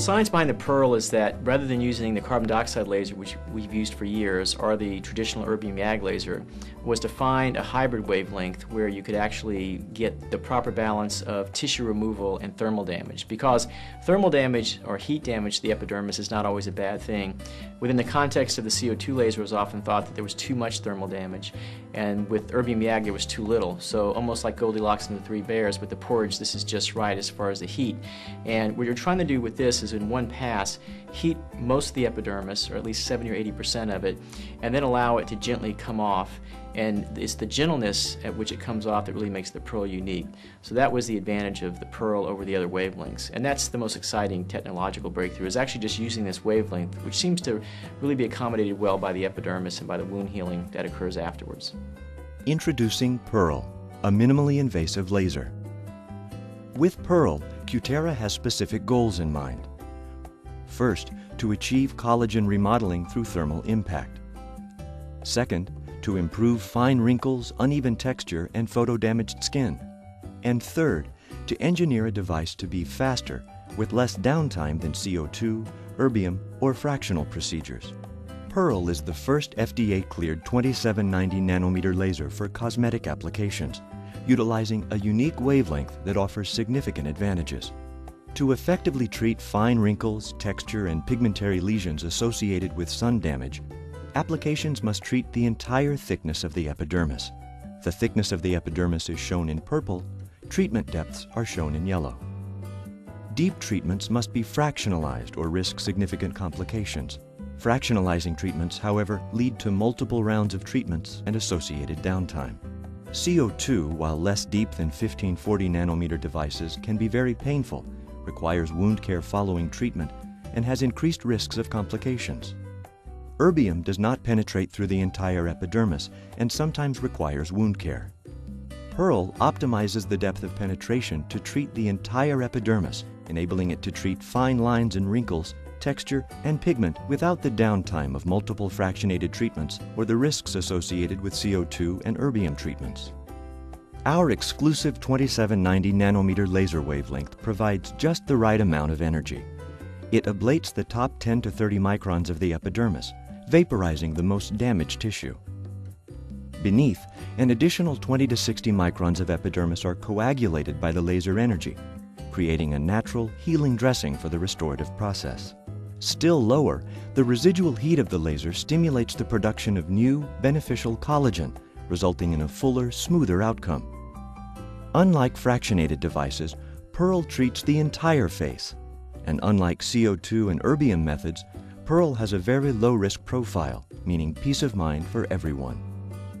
science behind the Pearl is that rather than using the carbon dioxide laser, which we've used for years, or the traditional erbium YAG laser, was to find a hybrid wavelength where you could actually get the proper balance of tissue removal and thermal damage. Because thermal damage or heat damage to the epidermis is not always a bad thing. Within the context of the CO2 laser, it was often thought that there was too much thermal damage, and with erbium YAG there was too little. So almost like Goldilocks and the Three Bears, with the porridge this is just right as far as the heat. And what you're trying to do with this is in one pass heat most of the epidermis, or at least 70 or 80% of it, and then allow it to gently come off. And it's the gentleness at which it comes off that really makes the Pearl unique. So that was the advantage of the Pearl over the other wavelengths. And that's the most exciting technological breakthrough, is actually just using this wavelength, which seems to really be accommodated well by the epidermis and by the wound healing that occurs afterwards. Introducing Pearl, a minimally invasive laser. With Pearl, Cutera has specific goals in mind. First, to achieve collagen remodeling through thermal impact. Second, to improve fine wrinkles, uneven texture, and photo-damaged skin. And third, to engineer a device to be faster with less downtime than CO2, erbium, or fractional procedures. Pearl is the first FDA-cleared 2790 nanometer laser for cosmetic applications, utilizing a unique wavelength that offers significant advantages. To effectively treat fine wrinkles, texture, and pigmentary lesions associated with sun damage, applications must treat the entire thickness of the epidermis. The thickness of the epidermis is shown in purple, treatment depths are shown in yellow. Deep treatments must be fractionalized or risk significant complications. Fractionalizing treatments, however, lead to multiple rounds of treatments and associated downtime. CO2, while less deep than 1540 nanometer devices, can be very painful, requires wound care following treatment, and has increased risks of complications. Erbium does not penetrate through the entire epidermis and sometimes requires wound care. Pearl optimizes the depth of penetration to treat the entire epidermis, enabling it to treat fine lines and wrinkles, texture, and pigment without the downtime of multiple fractionated treatments or the risks associated with CO2 and erbium treatments. Our exclusive 2790 nanometer laser wavelength provides just the right amount of energy. It ablates the top 10 to 30 microns of the epidermis, vaporizing the most damaged tissue. Beneath, an additional 20 to 60 microns of epidermis are coagulated by the laser energy, creating a natural, healing dressing for the restorative process. Still lower, the residual heat of the laser stimulates the production of new, beneficial collagen, resulting in a fuller, smoother outcome. Unlike fractionated devices, Pearl treats the entire face, and unlike CO2 and erbium methods, Pearl has a very low-risk profile, meaning peace of mind for everyone.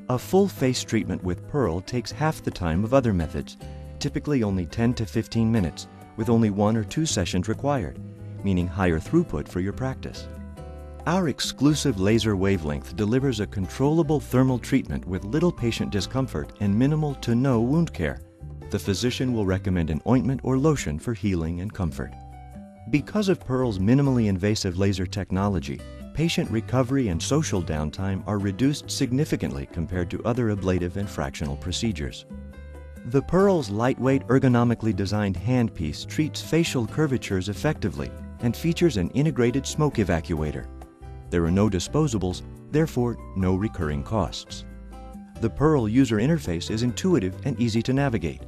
A full face treatment with Pearl takes half the time of other methods, typically only 10 to 15 minutes, with only 1 or 2 sessions required, meaning higher throughput for your practice. Our exclusive laser wavelength delivers a controllable thermal treatment with little patient discomfort and minimal to no wound care. The physician will recommend an ointment or lotion for healing and comfort. Because of Pearl's minimally invasive laser technology, patient recovery and social downtime are reduced significantly compared to other ablative and fractional procedures. The Pearl's lightweight, ergonomically designed handpiece treats facial curvatures effectively and features an integrated smoke evacuator. There are no disposables, therefore no recurring costs. The Pearl user interface is intuitive and easy to navigate.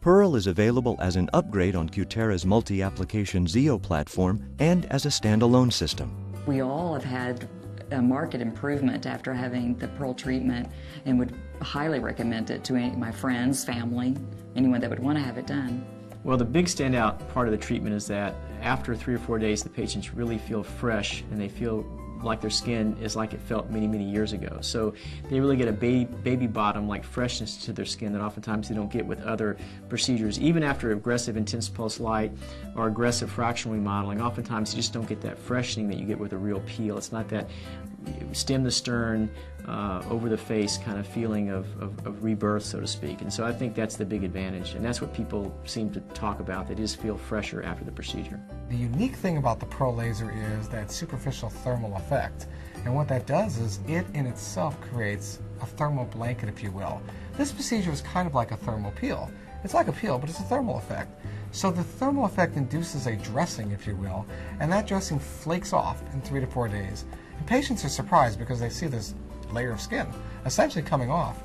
Pearl is available as an upgrade on Cutera's multi-application Zeo platform and as a standalone system. We all have had a marked improvement after having the Pearl treatment and would highly recommend it to my friends, family, anyone that would want to have it done. Well, the big standout part of the treatment is that after 3 or 4 days, the patients really feel fresh and they feel like their skin is like it felt many, many years ago. So they really get a baby bottom like freshness to their skin that oftentimes they don't get with other procedures. Even after aggressive intense pulse light or aggressive fractional remodeling, oftentimes you just don't get that freshening that you get with a real peel. It's not that stem to stern, over the face kind of feeling of rebirth, so to speak. And so I think that's the big advantage, and that's what people seem to talk about. They just feel fresher after the procedure. The unique thing about the Pearl laser is that superficial thermal effect. And what that does is it in itself creates a thermal blanket, if you will. This procedure is kind of like a thermal peel. It's like a peel, but it's a thermal effect. So the thermal effect induces a dressing, if you will, and that dressing flakes off in 3 to 4 days. And patients are surprised because they see this layer of skin essentially coming off,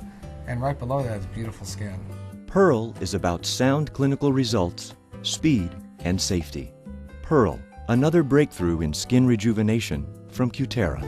and right below that is beautiful skin. Pearl is about sound clinical results, speed, and safety. Pearl, another breakthrough in skin rejuvenation from Cutera.